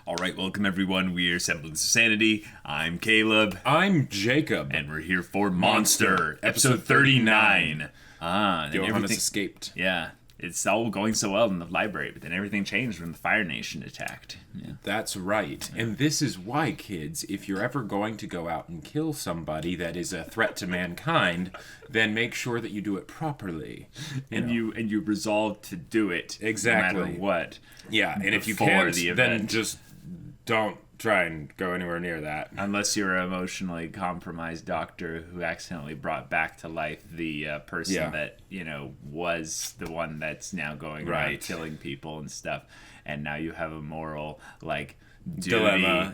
All right, welcome everyone. We're Semblance of Sanity. I'm Caleb. I'm Jacob. And we're here for Monster, episode 39. Johan has escaped. Yeah, it's all going so well in the library, but then everything changed when the Fire Nation attacked. Yeah. That's right. And this is why, kids, if you're ever going to go out and kill somebody that is a threat to mankind, then make sure that you do it properly. And you resolve to do it exactly. no matter what. Yeah, and if you can't, then just don't try and go anywhere near that. Unless you're an emotionally compromised doctor who accidentally brought back to life the person that, was the one that's now going around killing people and stuff. And now you have a moral, dilemma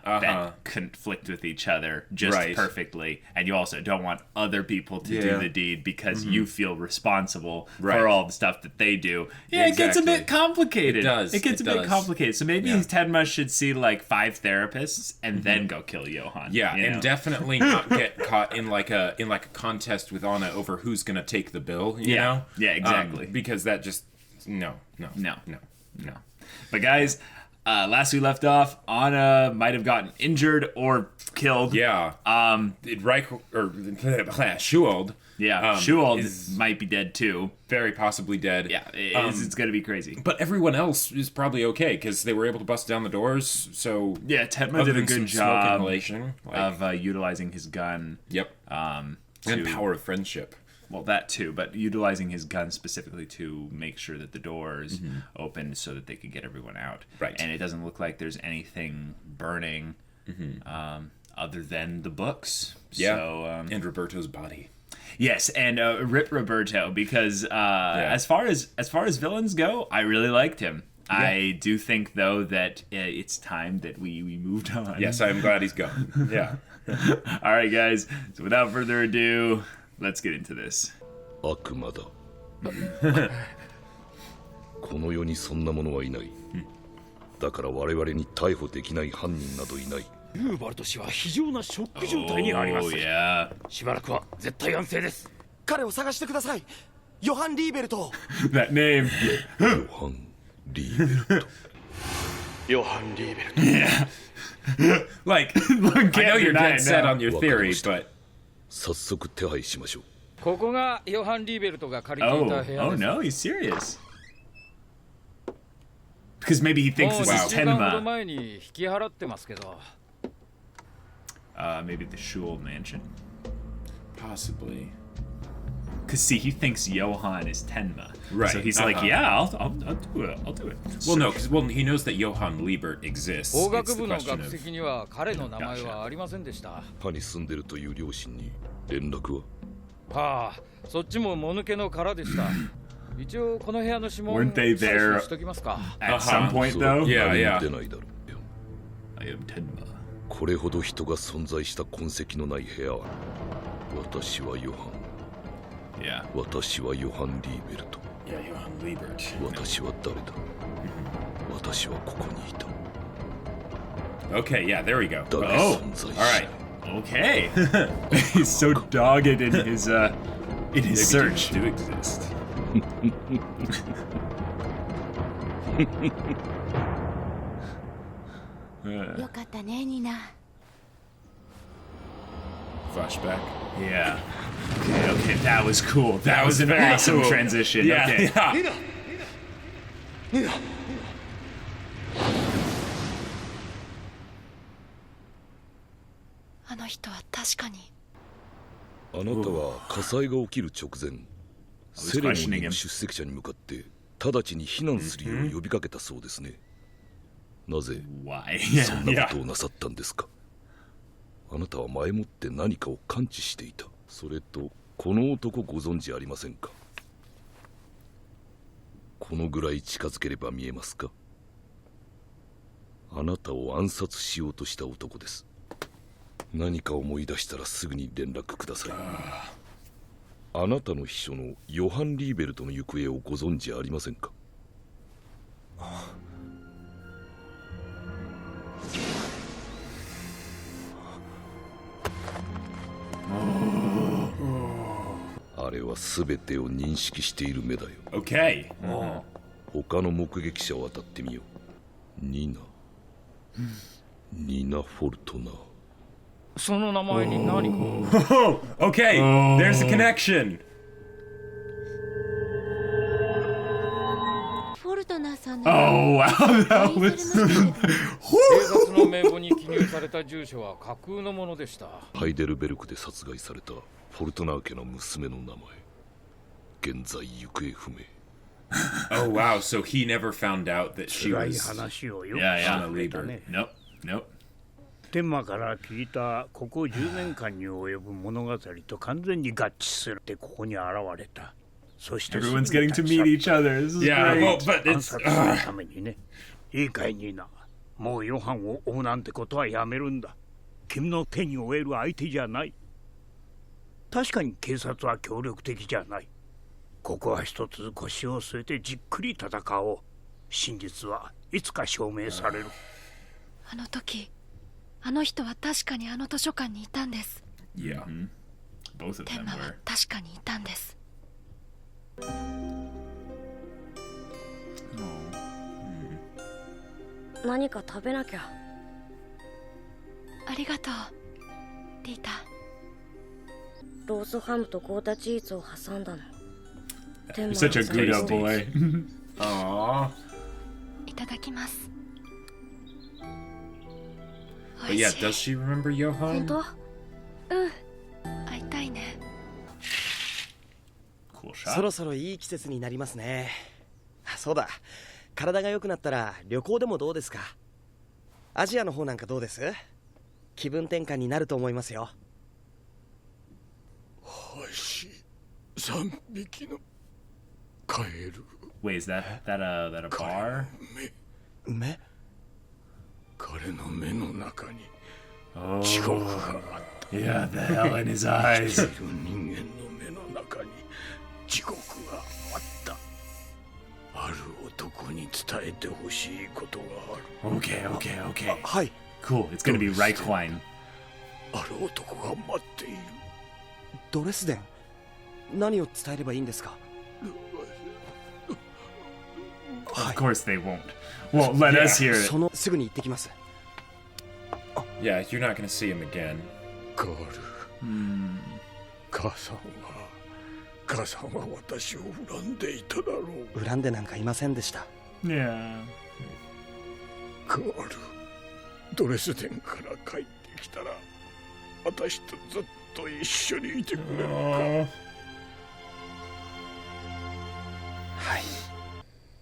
that conflict with each other just perfectly, and you also don't want other people to do the deed because you feel responsible for all the stuff that they do. It gets a bit complicated. It gets a bit complicated. So maybe Tenma should see 5 therapists and then go kill Johan. And definitely not get caught in a contest with Anna over who's gonna take the bill. You know? Yeah, exactly. Because that just no. But guys. Last we left off, Anna might have gotten injured or killed. Yeah. Schuwald. Yeah. Schuwald might be dead too. Very possibly dead. Yeah. It's going to be crazy. But everyone else is probably okay because they were able to bust down the doors. So yeah, Tenma did a good job of utilizing his gun. Yep. And power of friendship. Well, that too, but utilizing his gun specifically to make sure that the doors opened so that they could get everyone out. Right. And it doesn't look like there's anything burning other than the books. Yeah. So, and Roberto's body. Yes, and rip Roberto, because as far as villains go, I really liked him. Yeah. I do think, though, that it's time that we moved on. Yes, I'm glad he's gone. Yeah. All right, guys. So without further ado, let's get into this. 悪魔だ。この世にそんなものはいない。だから我々に逮捕できない犯人などいない。シューバルト氏は非常なショック状態にあります。しばらくは絶対安静です。彼を探してください。ヨハン・リーベルト。That name. ヨハン・リーベルト。ヨハン・リーベルト。Yeah. I know you're dead set on your theory, but 早速手配しましょう。ここがヨハン・リーベルトが借りていた部屋です。Oh no, he's serious. Because maybe he thinks this is Tenma. 前に引き払ってますけど。Maybe the Schuwald mansion. Possibly. Because see, he thinks Johan is Tenma. Right. So he's like, yeah, I'll do it. I'll do it. Well, no, because he knows that Johan Liebert exists. 法学部の学籍には彼の名前はありませんでした。パに住んでるという両親に連絡は？はあ、そっちももぬけの殻でした。一応この部屋の指紋 Weren't they there しときますか。at some point though? Yeah. 出ないだろう。I am Tenma. これほど人が存在した痕跡のない部屋は、私はヨハン。Yeah. 私はヨハン・リーベルト。Yeah, Johan Liebert. 私は誰だ？私はここにいた。 Okay, yeah, there we go. だが存在しない。 Okay. He's so dogged in his search. Do exist. よかったね、ニナ。 Flashback. Yeah. Okay, that was cool. That was an awesome transition. Yeah, okay. Yeah. ニナ。あの人は確かに。あなたは火災が起きる直前、セレモニーの出席者に向かって直ちに避難するよう呼びかけたそうですね。なぜそんなことをなさったんですか？あなたは前もって何かを感知していた。それとこの男ご存知ありませんか？このぐらい近づければ見えますか？あなたを暗殺しようとした男です。何か思い出したらすぐに連絡ください。あなたの秘書のヨハン・リーベルトの行方をご存知ありませんか？あれは全てを認識している目だよ。Okay. 他の目撃者を当たってみよう。ニナ・フォルトナ。その名前に何か。Okay, there's a connection. フォルトナさん Oh, wow, that was... 警察の名簿に記入された住所は架空のものでした。ハイデルベルクで殺害されたフォルトナー家の娘の名前。現在行方不明。Oh wow, so he never found out that she 辛い was 話をよく Yeah, 知 yeah. られたね。 Nope, nope. 天馬から聞いたここ10年間に及ぶ物語と完全に合致するってここに現れた。そして Everyone's getting to meet each other. This is Yeah, great. well, but 暗 it's 殺するためにね。いいかいニーナ。もうヨハンを追うなんてことはやめるんだ。君の手に負える相手じゃない。確かに警察は協力的じゃない。ここは一つ腰を据えてじっくり戦おう。真実はいつか証明される。あの時あの人は確かにあの図書館にいたんです。 yeah. Both of 天 them 馬は were. 確かにいたんです。何か食べなきゃ。ありがとうリータ。ロースハムとゴーダチーズを挟んだの。 You're such a good boy. Aww. いただきます。 But yeah, does she remember 本 Johan? 当？会いたいね。 Cool そ shot. ろそろいい季節になりますね。そうだ、体が良くなったら旅行でもどうですか？アジアの方なんかどうです？気分転換になると思いますよ。星3匹のカエル。 Wait, is that a bar? 目？彼の目の中に Oh, 地獄があった。 yeah, the hell in his eyes. 人間の目の中に地獄があった。ある男に伝えてほしいことがある。 Okay, okay, okay. はい。 Cool. It's gonna be Reichwein. ある男が待っている。ドレスデン。何を伝えればいいんですか？ Of course they won't let us hear it. そのすぐに行ってきます。 Yeah, you're not gonna see him again. カール。母さんは私を恨んでいただろう。恨んでなんかいませんでした。 Yeah. カール、ドレスデンから帰ってきたら私とずっと一緒にいてくれるか。 Oh. はい。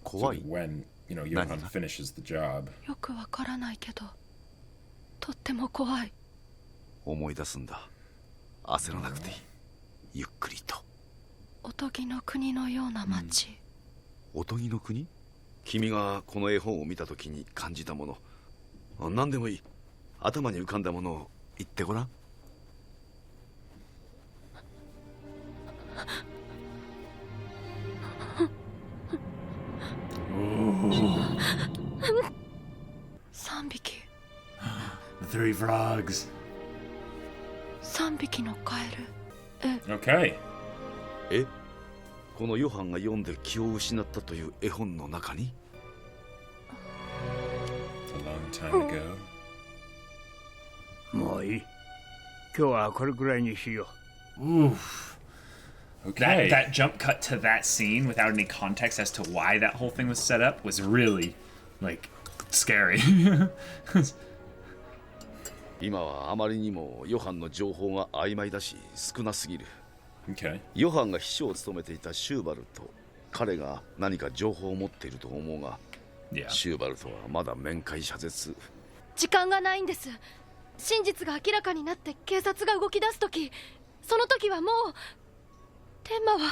So when, Johan finishes the job. よくわからないけどとっても怖い。思い出すんだ。焦らなくていい。ゆっくりと。おとぎの国のような街。おとぎの国？君がこの絵本を見たときに感じたもの。何でもいい。頭に浮かんだものを言ってごらん。3匹。 The three frogs. 3匹のカエル。 Okay. え？このヨハンが読んで気を失ったという絵本の中に？ A long time ago. もういい。今日はこれくらいにしよう。 Oof. Okay. That jump cut to that scene without any context as to why that whole thing was set up was really, scary. 今はあまりにもヨハンの情報が曖昧だし少なすぎる。 Okay. ヨハンが秘書を務めていたシューバルト、彼が何か情報を持っていると思うが、 Yeah. シューバルトはまだ面会謝絶。時間がないんです。真実が明らかになって警察が動き出すとき、その時はもう天馬はも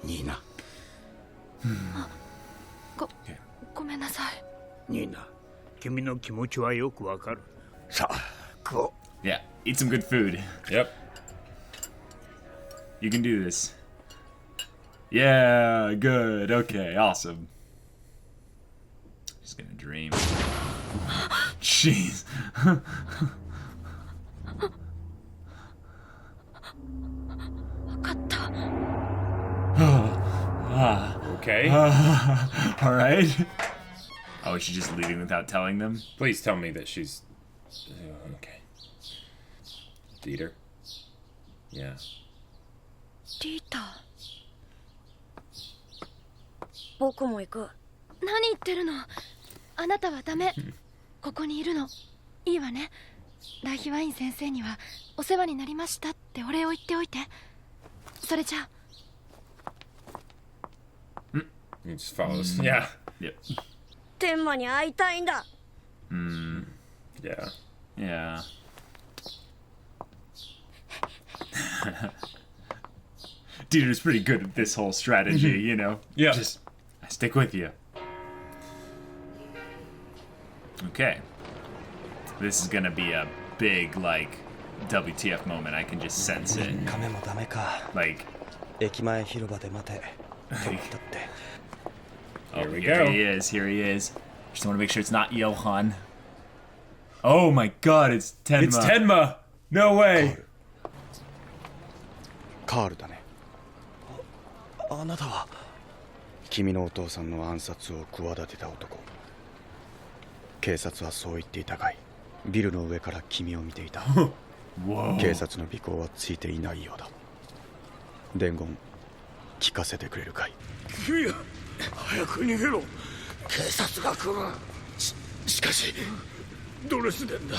う。ニーナ。ごめんなさい。ニーナ、君の気持ちはよくわかる。さあ、食おう。 Yeah, eat some good food. Yep. You can do this. Yeah, good. Okay, awesome. Just gonna dream. Jeez. 分かった。Okay. All right. Oh, is she just leaving without telling them? Please tell me that she's... okay. Dieter? Yeah. リータ僕も行く。何言ってるの。あなたはダメ。ここにいるの。いいわね。ライヒワイン先生にはお世話になりましたってお礼を言っておいて。それじゃあ。He just follows. Yeah. Yep. 天馬に会いたいんだ。Yeah. Yeah. Dieter's pretty good at this whole strategy, you know? Yeah. Just stick with you. Okay. This is gonna be a big, like, WTF moment. I can just sense it. カメもダメか。 Like, 駅前広場で待て。だって。 oh, Here we here go. he is. Here he is. Just want to make sure it's not Johan. Oh my God! It's Tenma. It's Tenma. No way. カールだね。あなたは君のお父さんの暗殺を企てた男。警察はそう言っていたかい。ビルの上から君を見ていた。警察の尾行はついていないようだ。伝言聞かせてくれるかい。君は早く逃げろ。警察が来る。しかしドレスデンだ。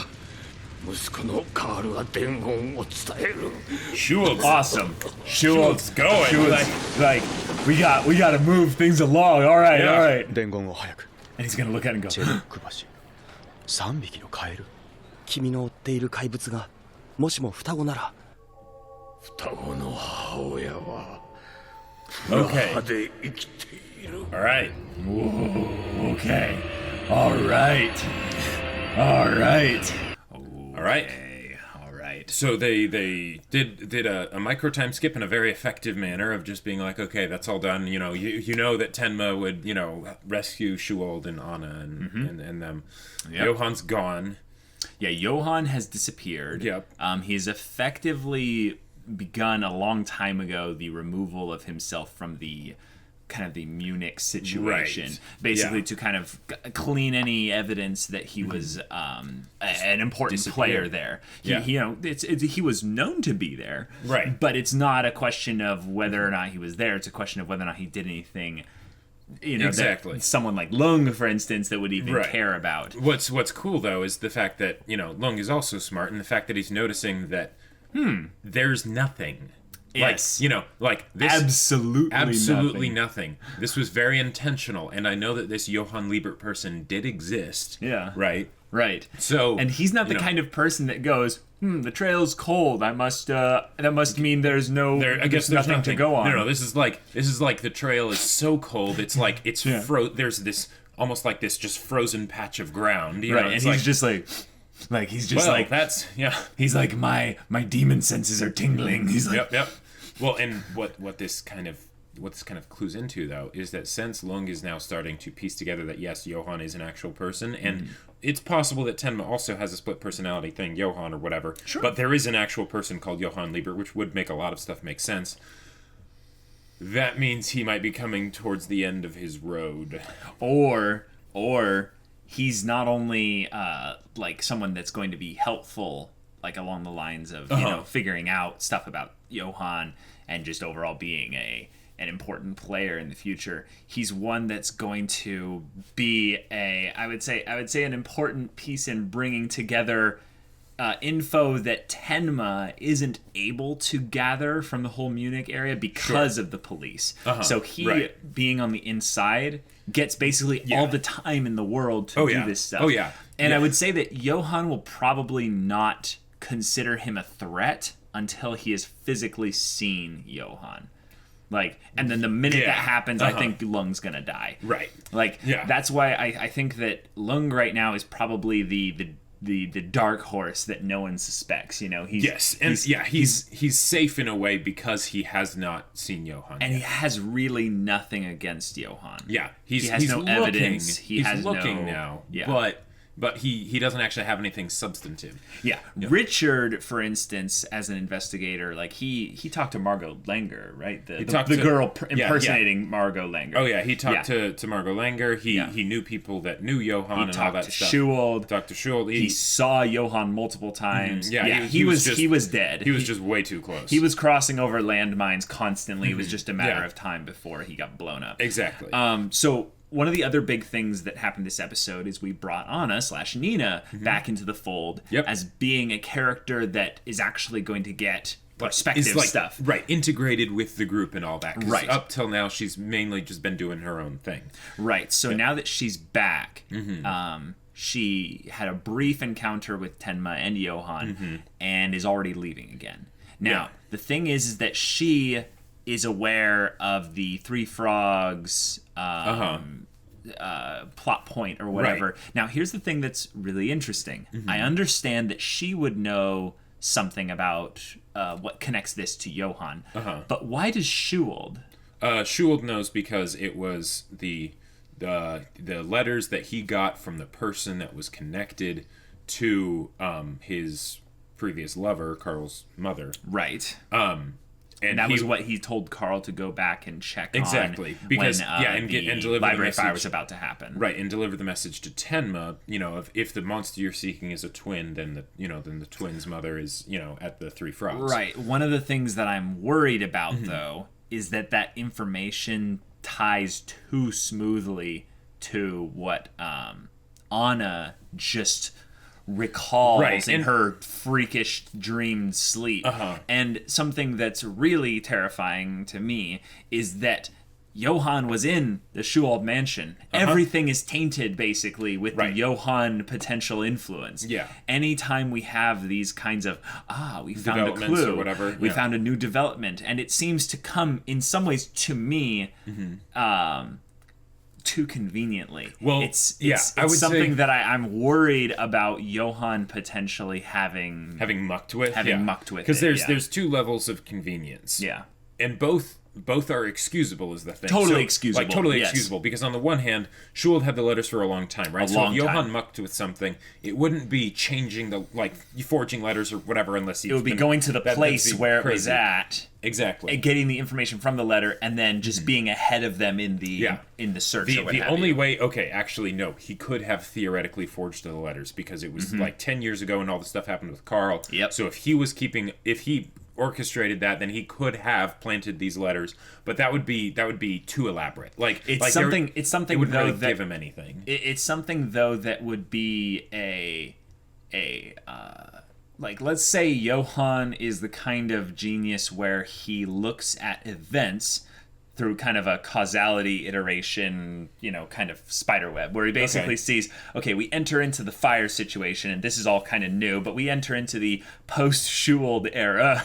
息子のカールが伝言を伝える。 Schuwald's Awesome. Schuwald's going. Schuwald's like, we gotta move things along. All right, Yeah. all right. 伝言を早く。 And he's gonna look at it and go, チェルック橋。3匹のカエル。君の追っている怪物がもしも双子なら。双子の母親は Okay. 母で生きている。 All right. Whoa, okay. All right. All right. All right. Okay, all right. So they did a micro time skip in a very effective manner of just being like, okay, that's all done. You know, you know that Tenma would, you know, rescue Schuwald and Anna and them. Yep. Johan's gone. Yeah, Johan has disappeared. Yep. He's effectively begun a long time ago the removal of himself from the kind of the Munich situation, Right. basically Yeah. to kind of clean any evidence that he was an important player there. Yeah. He, you know, he was known to be there, Right. But it's not a question of whether or not he was there. It's a question of whether or not he did anything. You know, Exactly. that someone like Lunge, for instance, that would even Right. care about. What's cool though is the fact that, you know, Lunge is also smart, and the fact that he's noticing that there's nothing. Yes. Like, you know, like this Absolutely nothing. This was very intentional, and I know that this Johann Liebert person did exist. Yeah. Right. Right. So, and he's not the kind of person that goes, the trail's cold. That must mean there's no I guess there's nothing to go on. No, this is like the trail is so cold. It's like it's there's this almost like this just frozen patch of ground. You right, know, and it's he's just like he's just well, like that's He's like my demon senses are tingling. He's like Yep. Well, and what this kind of clues into though is that since Lunge is now starting to piece together that yes, Johan is an actual person, and it's possible that Tenma also has a split personality thing, Johan or whatever. Sure. But there is an actual person called Johann Liebert, which would make a lot of stuff make sense. That means he might be coming towards the end of his road. or he's not only like someone that's going to be helpful, like along the lines of you know figuring out stuff about Johan and just overall being an important player in the future. He's one that's going to be I would say an important piece in bringing together info that Tenma isn't able to gather from the whole Munich area because of the police. So he, being on the inside, gets basically all the time in the world to do this stuff. And I would say that Johan will probably not consider him a threat until he has physically seen Johan. Like, and then the minute that happens, I think Lunge's gonna die. Right. Like, that's why I think that Lunge right now is probably the dark horse that no one suspects. You know, he's safe in a way because he has not seen Johan, and he has really nothing against Johan. Yeah, he has he's no looking, evidence. He's looking now, but but he doesn't actually have anything substantive. Yeah. Richard, for instance, as an investigator, like he talked to Margot Langer, right? The girl impersonating Margot Langer. Oh yeah, he talked to Margot Langer. He knew people that knew Johan and all that stuff. Schuwald. Talked to Schuwald. He saw Johan multiple times. He was dead. He was just way too close. He was crossing over landmines constantly. It was just a matter of time before he got blown up. Exactly. So one of the other big things that happened this episode is we brought Anna/Nina back into the fold as being a character that is actually going to get perspective stuff. Right, integrated with the group and all that. Right. Up till now, she's mainly just been doing her own thing. Right, so now that she's back, she had a brief encounter with Tenma and Johan and is already leaving again. Now, the thing is that she is aware of the Three Frogs plot point or whatever. Right. Now, here's the thing that's really interesting. I understand that she would know something about what connects this to Johan. But why does Schuwald? Schuwald knows because it was the letters that he got from the person that was connected to his previous lover, Carl's mother. Right. And that was what he told Carl to go back and check on. Because and deliver library the fire was about to happen. Right, and deliver the message to Tenma. If the monster you're seeking is a twin, then the twin's mother is at the Three Frogs. Right. One of the things that I'm worried about though is that information ties too smoothly to what Anna just recalls in her freakish dreamed sleep. And something that's really terrifying to me is that Johan was in the Schuwald mansion. Everything is tainted basically with the Johan potential influence. Anytime we have these kinds of we found a clue or whatever, we found a new development, and it seems to come in some ways to me too conveniently. Well, it's something that I'm worried about Johan potentially having mucked with. Because there's two levels of convenience. And both are excusable is the thing. Totally excusable. Excusable. Because on the one hand, Schuwald had the letters for a long time, right? So if Johan mucked with something, it wouldn't be changing forging letters or whatever unless it would be going to the place where it was at. Exactly. And getting the information from the letter and then just being ahead of them in the search. The only way, actually no, he could have theoretically forged the letters because it was 10 years ago and all the stuff happened with Carl. So if he orchestrated that, then he could have planted these letters, but that would be too elaborate. It's something it wouldn't really give him anything. It's something though that would be let's say Johan is the kind of genius where he looks at events through kind of a causality iteration, kind of spider web, where he basically sees, we enter into the fire situation, and this is all kind of new, but we enter into the post-Schuwald era.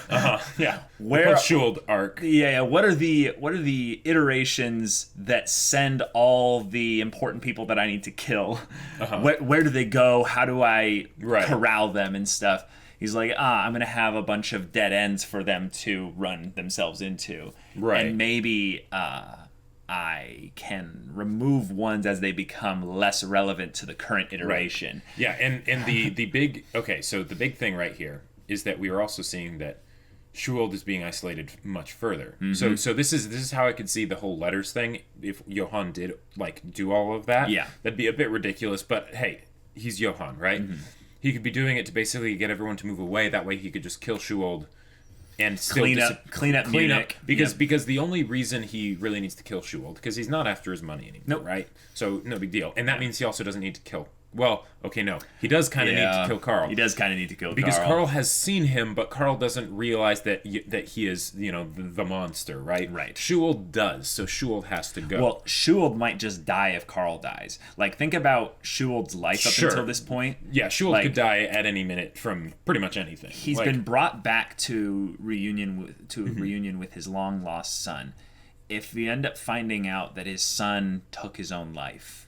Where post-Schuwald arc. What are the iterations that send all the important people that I need to kill? Where do they go? How do I corral them and stuff? He's like, I'm going to have a bunch of dead ends for them to run themselves into. Right. And maybe I can remove ones as they become less relevant to the current iteration. Right. Yeah, and the big... Okay, so the big thing right here is that we are also seeing that Schuwald is being isolated much further. So this is how I could see the whole letters thing. If Johan did, do all of that, that'd be a bit ridiculous, but hey, he's Johan, right? He could be doing it to basically get everyone to move away. That way he could just kill Schuwald and still clean up Munich. Because the only reason he really needs to kill Schuwald, because he's not after his money anymore, right? So no big deal. And that means he also doesn't need to kill... Well, okay, no. He does kind of need to kill Carl. He does kind of need to kill Carl. Because Carl has seen him, but Carl doesn't realize that he is, the monster, right? Right. Schuwald does, so Schuwald has to go. Well, Schuwald might just die if Carl dies. Think about Schuwald's life up until this point. Yeah, Schuwald could die at any minute from pretty much anything. He's been brought back to reunion with his long-lost son. If we end up finding out that his son took his own life...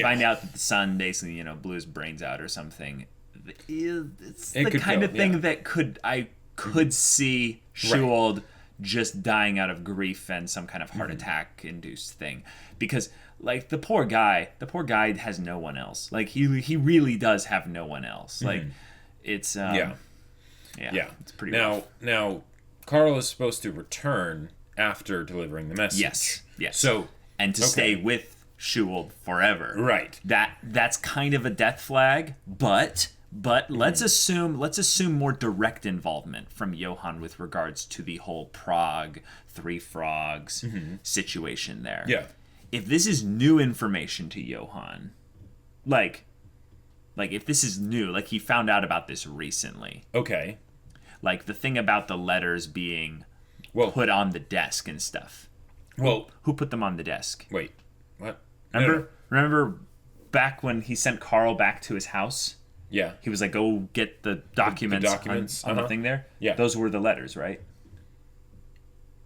find out that the son basically, blew his brains out or something. It's the kind of thing that I could see Schuwald just dying out of grief and some kind of heart attack induced thing. Because like the poor guy has no one else. Like he really does have no one else. Like it's it's pretty rough. Now Carl is supposed to return after delivering the message. Yes. So and to stay with Schuwald forever. Right. That's kind of a death flag, but let's assume more direct involvement from Johan with regards to the whole Prague Three Frogs situation there. Yeah. If this is new information to Johan, like if this is new, like he found out about this recently. Okay. Like the thing about the letters being put on the desk and stuff. Well, who put them on the desk? Wait. What? Remember back when he sent Carl back to his house? Yeah. He was like, go get the documents, on the thing there. Yeah. Those were the letters, right?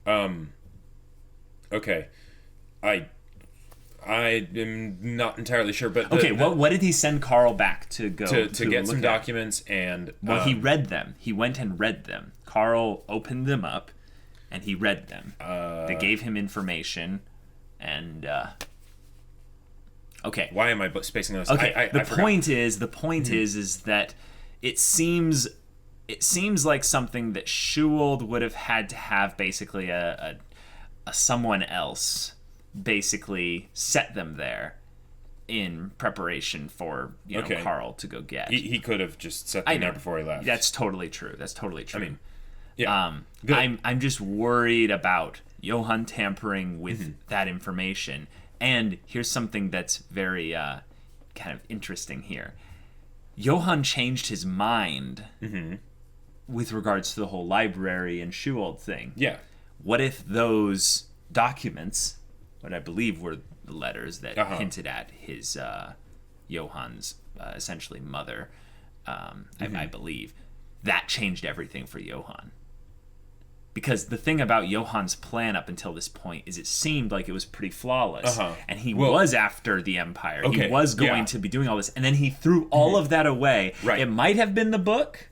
Okay. I am not entirely sure, but what did he send Carl back to go to get some documents and he read them. He went and read them. Carl opened them up and he read them. They gave him information and okay. Why am I spacing those? Okay. The point is that it seems like something that Schuwald would have had to have basically a someone else basically set them there in preparation for Carl to go get. He could have just set them there before he left. That's totally true. I mean, yeah. I'm just worried about Johan tampering with that information. And here's something that's very kind of interesting here. Johan changed his mind with regards to the whole library and Schuwald thing. Yeah. What if those documents, what I believe were the letters that hinted at his Johan's essentially mother, I believe, that changed everything for Johan. Because the thing about Johan's plan up until this point is it seemed like it was pretty flawless. And he was after the Empire. Okay, he was going to be doing all this. And then he threw all of that away. Right. It might have been the book.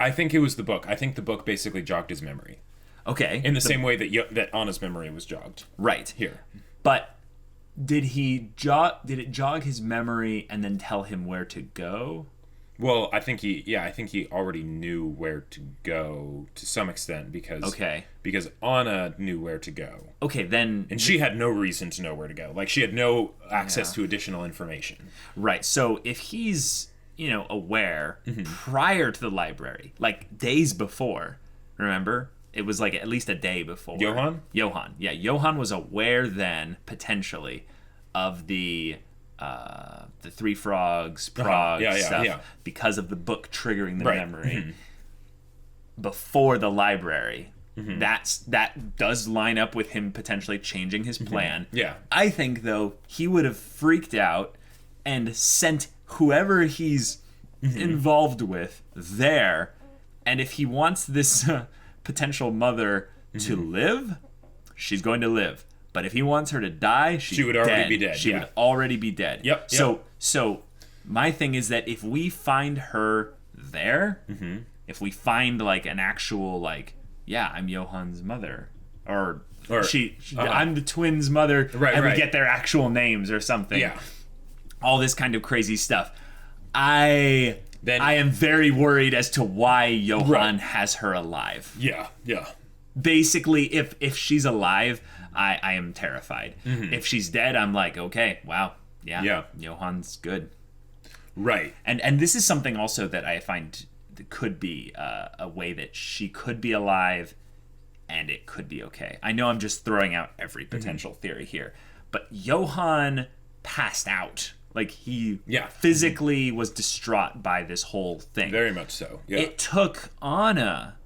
I think it was the book. I think the book basically jogged his memory. Okay. In the same way that Anna's memory was jogged. Right. Here. But did it jog his memory and then tell him where to go? Well, I think he already knew where to go to some extent because Anna knew where to go. Okay, then and she had no reason to know where to go. Like she had no access to additional information. Right. So if he's, aware prior to the library, like days before, remember? It was like at least a day before. Johan? Yeah, Johan was aware then potentially of the Three Frogs, Prague stuff because of the book triggering the memory before the library. That does line up with him potentially changing his plan. Yeah. I think though he would have freaked out and sent whoever he's involved with there, and if he wants this potential mother to live, she's going to live. But if he wants her to die, she would already be dead. She would already be dead. Yep. So my thing is that if we find her there, if we find like an actual I'm Johan's mother, or I'm the twins' mother, and we get their actual names or something. Yeah. All this kind of crazy stuff. I am very worried as to why Johan has her alive. Yeah. Basically, if she's alive, I am terrified. If she's dead, I'm like, okay, wow, yeah, Johan's good. Right. And this is something also that I find could be a way that she could be alive and it could be okay. I know I'm just throwing out every potential theory here, but Johan passed out. Like he physically was distraught by this whole thing. Very much so. Yeah. It took Anna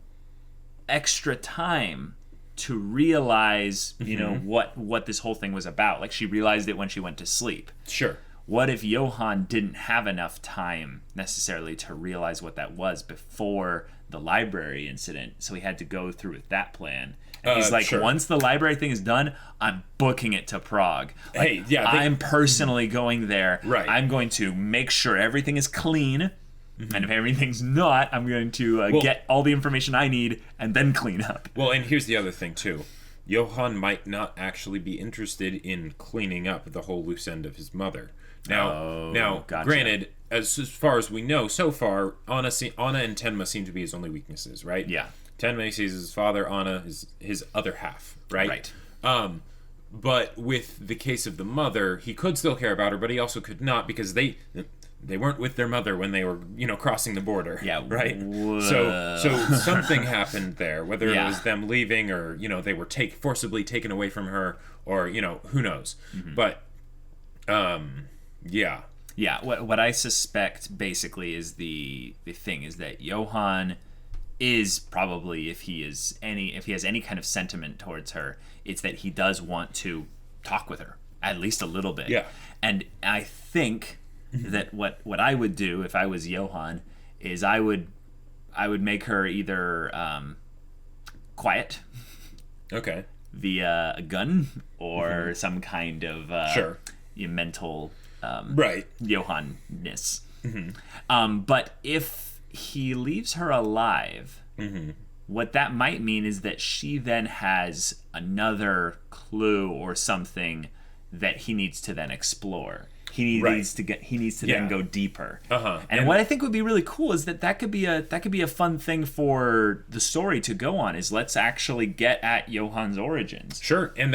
extra time to realize, what this whole thing was about. Like she realized it when she went to sleep. Sure. What if Johan didn't have enough time necessarily to realize what that was before the library incident? So he had to go through with that plan. And he's like, once the library thing is done, I'm booking it to Prague. I'm personally going there. Right. I'm going to make sure everything is clean. And if everything's not, I'm going to get all the information I need and then clean up. Well, and here's the other thing, too. Johan might not actually be interested in cleaning up the whole loose end of his mother. Now, gotcha. Granted, as far as we know, so far, Anna and Tenma seem to be his only weaknesses, right? Yeah. Tenma sees his father, Anna is his other half, right? Right. But with the case of the mother, he could still care about her, but he also could not, because they weren't with their mother when they were, crossing the border. Yeah. Right? So something happened there, whether it was them leaving or, they were forcibly taken away from her or, who knows. Mm-hmm. But, yeah. Yeah, what I suspect basically is the thing is that Johan is probably, if he has any kind of sentiment towards her, it's that he does want to talk with her, at least a little bit. Yeah. And I think that what I would do if I was Johan is I would make her either quiet, okay, via a gun or some kind of mental right Johan-ness. But if he leaves her alive, what that might mean is that she then has another clue or something that he needs to then explore. He needs to then go deeper. And what I think would be really cool is that could be a fun thing for the story to go on. Is let's actually get at Johan's origins. Sure, and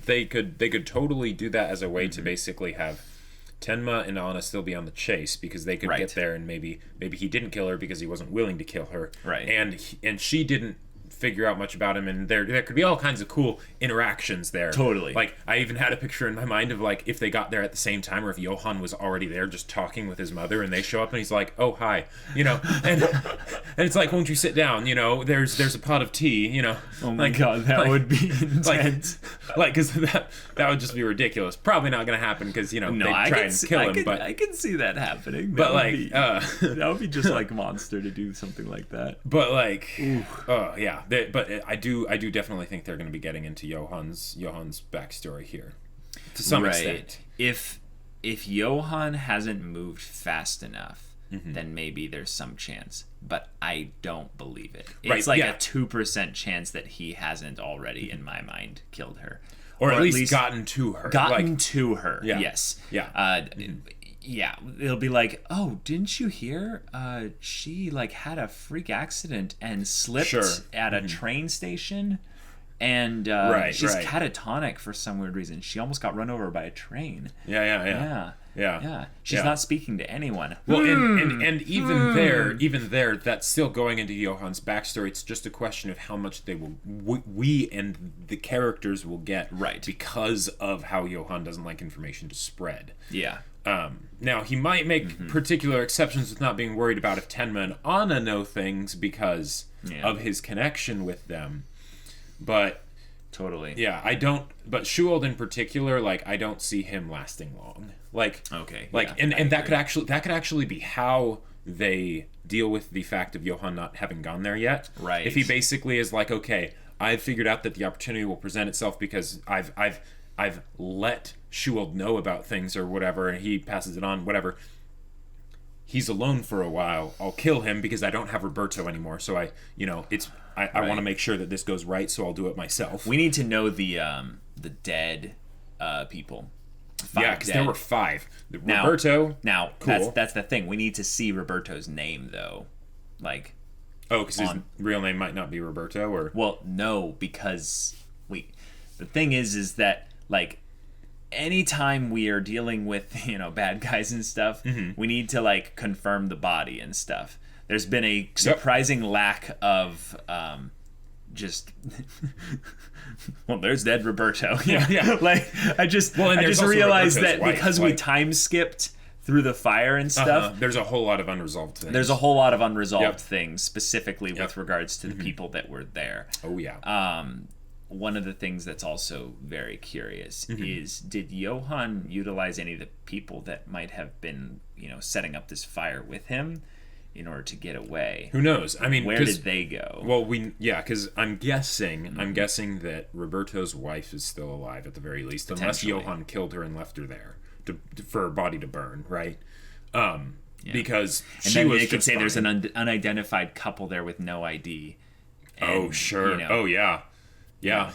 they could totally do that as a way to basically have Tenma and Anna still be on the chase, because they could get there and maybe he didn't kill her because he wasn't willing to kill her. Right. And she didn't figure out much about him, and there could be all kinds of cool interactions there. Totally. Like, I even had a picture in my mind of, like, if they got there at the same time, or if Johan was already there just talking with his mother, and they show up and he's like, oh, hi, and it's like, won't you sit down, there's a pot of tea, Oh my god, that would be intense. Because that would just be ridiculous. Probably not going to happen, because, they try and kill him. But I can see that happening. But, that would be just like Monster to do something like that. But, like, yeah. But I do definitely think they're going to be getting into Johan's backstory here, to some extent. If Johan hasn't moved fast enough, then maybe there's some chance. But I don't believe it. It's a 2% chance that he hasn't already, in my mind, killed her, or at least gotten to her. To her. Yeah. Yes. Yeah. Yeah, it'll be like, oh, didn't you hear? She had a freak accident and slipped at a train station, and she's catatonic for some weird reason. She almost got run over by a train. Yeah. She's not speaking to anyone. Well, and even there, that's still going into Johan's backstory. It's just a question of how much we and the characters will get, because of how Johan doesn't like information to spread. Yeah. Now, he might make particular exceptions with not being worried about if Tenma and Anna know things because of his connection with them. But totally. Yeah, I don't. But Schuwald in particular, I don't see him lasting long. And that could actually be how they deal with the fact of Johan not having gone there yet. Right. If he basically is like, okay, I've figured out that the opportunity will present itself because I've let Schuwald know about things or whatever, and he passes it on, whatever. He's alone for a while. I'll kill him because I don't have Roberto anymore. So I want to make sure that this goes right, so I'll do it myself. We need to know the dead people. Because there were 5. Roberto. Now cool. That's the thing. We need to see Roberto's name though, because his real name might not be Roberto, or no, because the thing is that anytime we are dealing with bad guys and stuff, we need to confirm the body and stuff. There's been a surprising lack of just there's dead Roberto. I just realized that because we time skipped through the fire and stuff, there's a whole lot of unresolved things. There's a whole lot of unresolved things, specifically with regards to the people that were there. Oh yeah. One of the things that's also very curious is, did Johan utilize any of the people that might have been, setting up this fire with him in order to get away? Who knows? I mean, where did they go? Well, because I'm guessing that Roberto's wife is still alive at the very least, unless Johan killed her and left her there for her body to burn, right? because and then they could say there's an unidentified couple there with no ID. And, sure. Yeah.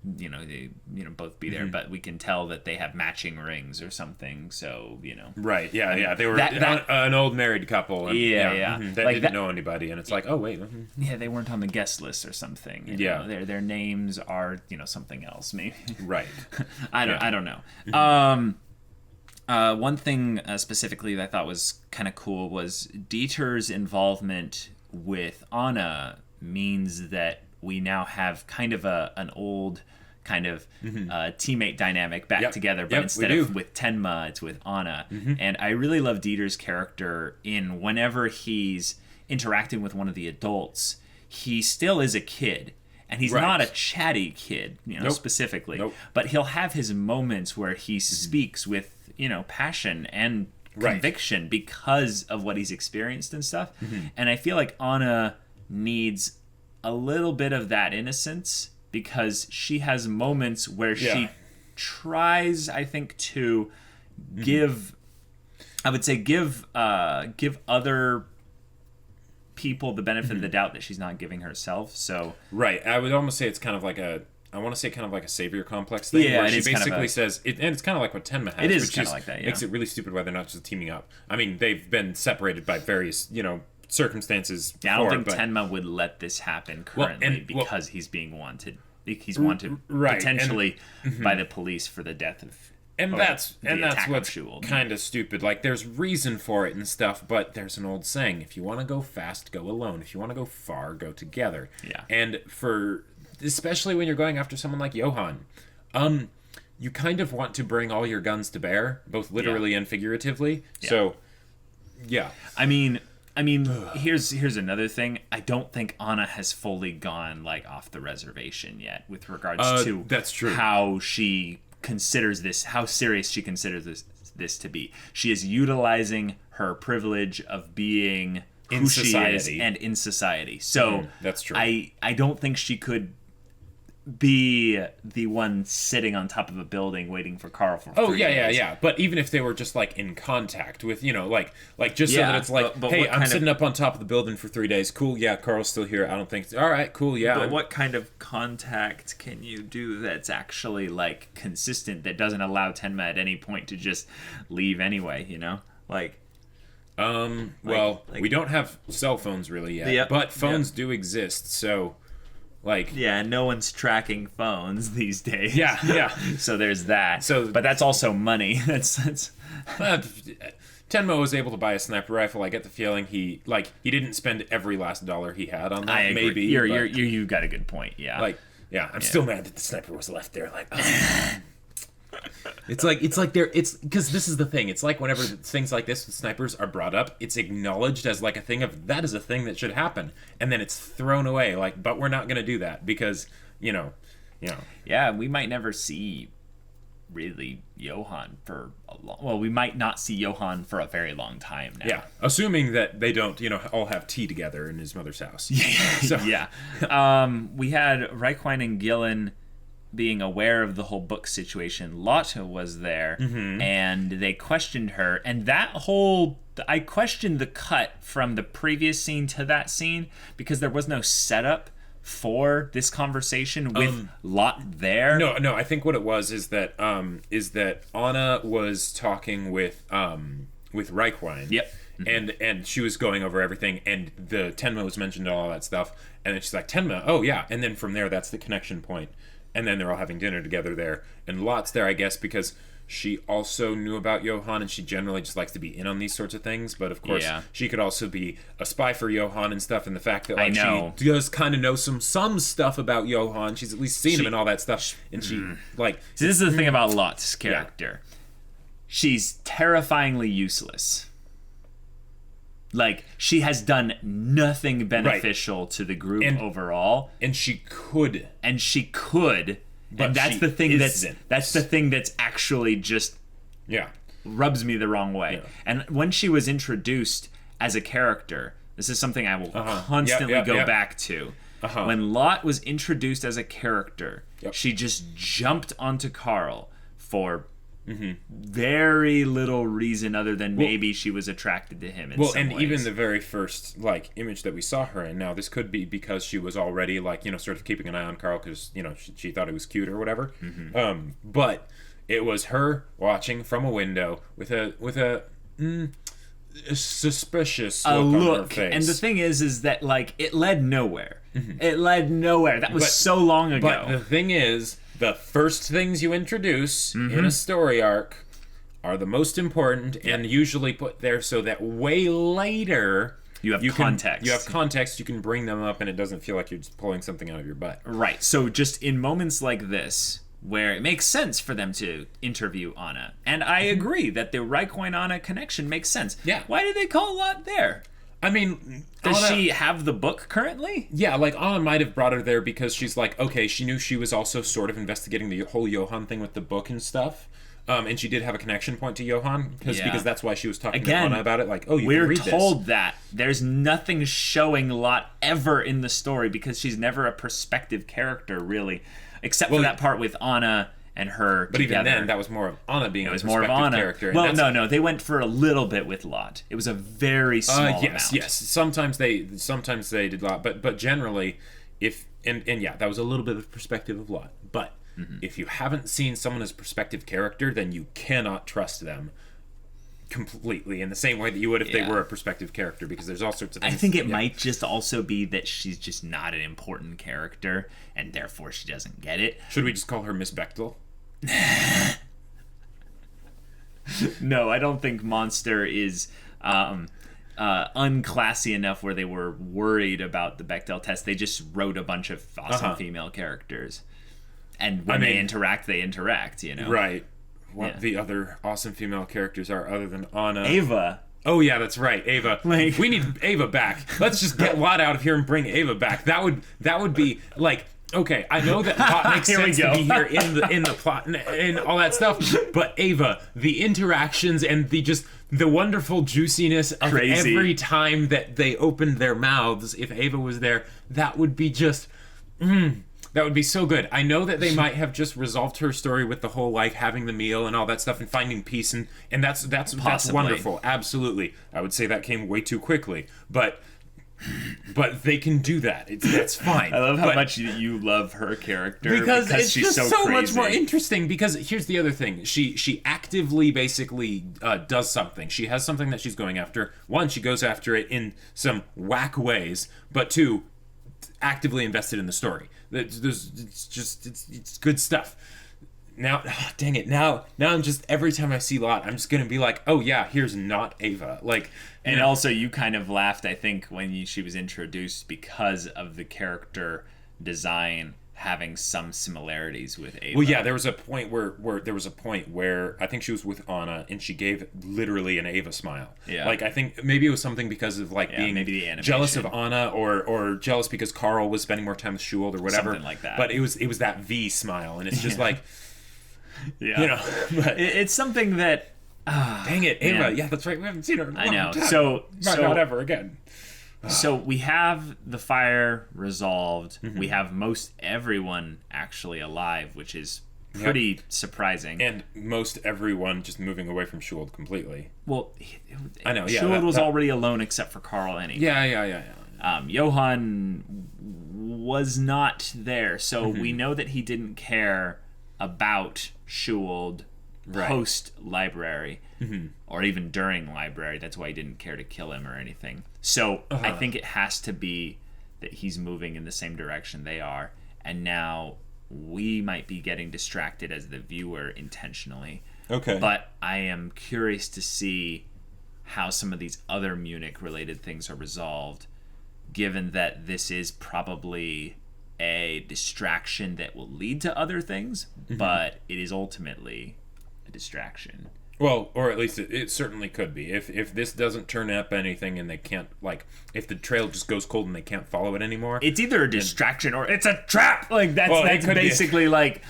They both be there, but we can tell that they have matching rings or something. So right, yeah. They were an old married couple. And, they didn't know anybody, and it's like, oh wait, they weren't on the guest list or something. Their names are something else maybe. Right. I don't know. One thing specifically that I thought was kind of cool was Dieter's involvement with Anna means that we now have kind of an old kind of teammate dynamic back together, but instead of with Tenma, it's with Anna. And I really love Dieter's character in whenever he's interacting with one of the adults, he still is a kid. And he's not a chatty kid, specifically. But he'll have his moments where he speaks with, passion and conviction because of what he's experienced and stuff. And I feel like Anna needs a little bit of that innocence because she has moments where she tries, I think, to give other people the benefit of the doubt that she's not giving herself. So I would almost say it's kind of like a savior complex thing. Yeah, where she basically says, and it's kind of like what Tenma has. It is kind of like that. Yeah. Makes it really stupid why they're not just teaming up. I mean, they've been separated by various, circumstances. Yeah, I don't think Tenma would let this happen currently because he's being wanted. He's wanted potentially by the police for the death of. And that's what's kind of stupid. Like, there's reason for it and stuff, but there's an old saying: if you want to go fast, go alone. If you want to go far, go together. Yeah. And especially when you're going after someone like Johan, you kind of want to bring all your guns to bear, both literally and figuratively. Yeah. So, yeah. I mean, here's another thing. I don't think Anna has fully gone off the reservation yet with regards to that's true. How she considers this, how serious she considers this to be. She is utilizing her privilege of being who she is and in society. So that's true. I don't think she could be the one sitting on top of a building waiting for Carl for 3 days. Yeah. But even if they were just in contact with, just so that it's hey, I'm sitting up on top of the building for 3 days. Cool. Yeah, Carl's still here. I don't think. All right. Cool. Yeah. But what kind of contact can you do that's actually consistent, that doesn't allow Tenma at any point to just leave anyway? Well, we don't have cell phones really yet, but phones do exist. So. No one's tracking phones these days. Yeah. So there's that. But that's also money. That's Tenma was able to buy a sniper rifle. I get the feeling he didn't spend every last dollar he had on that. I agree. Maybe you got a good point. Yeah. I'm still mad that the sniper was left there. It's because this is the thing. It's like whenever things like this with snipers are brought up, it's acknowledged as a thing of that is a thing that should happen, and then it's thrown away. But we're not going to do that because Yeah, we might never see really Johan for we might not see Johan for a very long time now. Yeah, assuming that they don't all have tea together in his mother's house. Yeah. We had Reichwein and Gillen being aware of the whole book situation. Lotte was there, and they questioned her, and I questioned the cut from the previous scene to that scene because there was no setup for this conversation with Lotte there. No, I think what it was is that Anna was talking with Reichwein. Yep. And she was going over everything, and the Tenma was mentioned and all that stuff, and then she's like, Tenma, oh yeah, and then from there that's the connection point. And then they're all having dinner together there. And Lotte's there, I guess, because she also knew about Johan, and she generally just likes to be in on these sorts of things. But, of course, she could also be a spy for Johan and stuff. And the fact that she does kind of know some stuff about Johan. She's at least seen him and all that stuff. And she, So this is the thing about Lotte's character. Yeah. She's terrifyingly useless. She has done nothing beneficial to the group overall. And she could. But and that's the thing that's the thing that's actually just rubs me the wrong way. Yeah. And when she was introduced as a character, this is something I will constantly go back to. When Lotte was introduced as a character, she just jumped onto Carl for Very little reason other than maybe she was attracted to him in some ways. Even the very first like image that we saw her in, now this could be because she was already like, you know, sort of keeping an eye on Carl because, you know, she thought he was cute or whatever. But it was her watching from a window with a suspicious look on her face. And the thing is that like it led nowhere. It led nowhere. That was so long ago. But the thing is, the first things you introduce in a story arc are the most important and usually put there so that way later you have context. You have context, you can bring them up and it doesn't feel like you're just pulling something out of your butt. Right. So just in moments like this, where it makes sense for them to interview Anna. And I agree that the Raikkonen-Anna connection makes sense. Yeah. Why did they call Lot there? I mean, does she have the book currently? Yeah, like Anna might have brought her there because she's like, okay, she knew she was also sort of investigating the whole Johan thing with the book and stuff. And she did have a connection point to Johan because that's why she was talking to Anna about it. Like, oh, you can read this. We're told that there's nothing showing Lot ever in the story because she's never a perspective character, really, except for that part with Anna and her. But together. even then, that was more of Anna being a perspective character. Well, no, they went for a little bit with Lot. It was a very small amount. Yes. Sometimes they did Lot, but generally, that was a little bit of perspective of Lot. But if you haven't seen someone as a perspective character, then you cannot trust them completely in the same way that you would if they were a perspective character, because there's all sorts of things. I think it might just also be that she's just not an important character and therefore she doesn't get it. Should we just call her Miss Bechtel? No, I don't think Monster is unclassy enough where they were worried about the Bechdel test. They just wrote a bunch of awesome female characters. And when they interact, you know? Right. What the other awesome female characters are other than Anna. Ava. Oh, yeah, that's right. Ava. Like, we need Ava back. Let's just get Lot out of here and bring Ava back. That would be, like, okay, I know that Lot makes sense to be here in the plot and all that stuff, but Ava, the interactions and the wonderful juiciness of every time that they opened their mouths, if Ava was there, that would be just... That would be so good. I know that they might have just resolved her story with the whole like having the meal and all that stuff and finding peace and that's wonderful. Absolutely. I would say that came way too quickly, but they can do that. That's fine. I love how much you love her character because it's she's just so much more interesting. Because here's the other thing: she actively basically does something. She has something that she's going after. One, she goes after it in some whack ways, but two, actively invested in the story. It's good stuff. Now, dang it! Now I'm just every time I see Lot, I'm just gonna be like, oh yeah, here's not Ava. Like, and also you kind of laughed, I think, when she was introduced because of the character design having some similarities with Ava. Well, yeah, there was a point where I think she was with Anna and she gave literally an Ava smile. Yeah. Like I think maybe it was something because of like being maybe the animation. Jealous of Anna or jealous because Carl was spending more time with Schuwald or whatever. Something like that. But it was that V smile and it's just like, yeah, you know, but it's something that. Dang it, Ava! Man. Yeah, that's right. We haven't seen her in a long time. So not ever again. So we have the fire resolved. We have most everyone actually alive, which is pretty surprising. And most everyone just moving away from Schuwald completely. Well, I know. Yeah, Schuwald was already alone except for Carl anyway. Yeah. Johan was not there, so we know that he didn't care about Schuwald post library or even during library. That's why he didn't care to kill him or anything. So I think it has to be that he's moving in the same direction they are, and now we might be getting distracted as the viewer intentionally. Okay. But I am curious to see how some of these other Munich related things are resolved, given that this is probably a distraction that will lead to other things, but it is ultimately a distraction. Well, or at least it certainly could be. If this doesn't turn up anything and they can't, like, if the trail just goes cold and they can't follow it anymore, it's either a distraction or it's a trap. Like that's basically like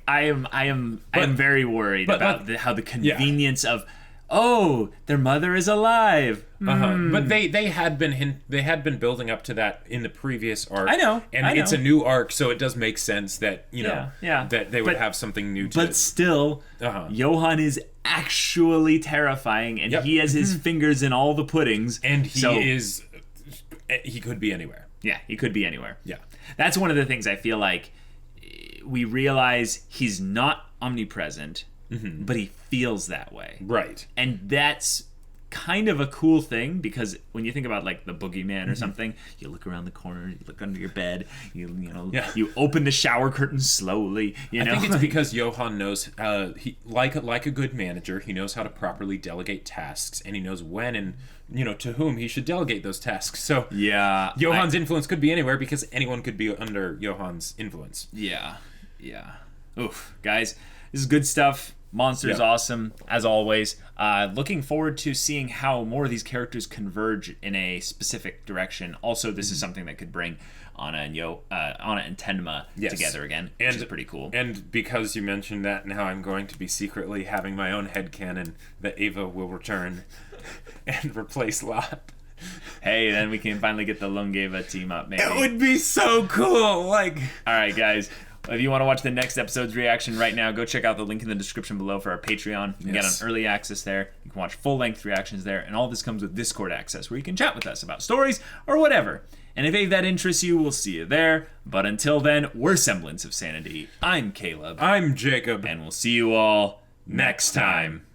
I am very worried about how the convenience of oh, their mother is alive. But they had been building up to that in the previous arc. I know. It's a new arc, so it does make sense that that they would have something new to But still, Johan is actually terrifying, and he has his fingers in all the puddings. And he could be anywhere. Yeah, he could be anywhere. Yeah. That's one of the things I feel like we realize he's not omnipresent, but he feels that way. Right. And that's kind of a cool thing, because when you think about like the boogeyman or something, you look around the corner, you look under your bed, you open the shower curtain slowly. I think it's because Johan knows, he like a good manager, he knows how to properly delegate tasks, and he knows when and to whom he should delegate those tasks. So Johan's influence could be anywhere, because anyone could be under Johan's influence. Yeah. Oof, guys, this is good stuff. Monster's awesome, as always. Looking forward to seeing how more of these characters converge in a specific direction. Also, this is something that could bring Anna and Tenma together again, which is pretty cool. And because you mentioned that, now I'm going to be secretly having my own headcanon that Ava will return and replace Lot. Hey, then we can finally get the Lunge team up, maybe. It would be so cool! All right, guys. If you want to watch the next episode's reaction right now, go check out the link in the description below for our Patreon. You can get on early access there. You can watch full-length reactions there. And all this comes with Discord access, where you can chat with us about stories or whatever. And if any of that interests you, we'll see you there. But until then, we're Semblance of Sanity. I'm Caleb. I'm Jacob. And we'll see you all next time.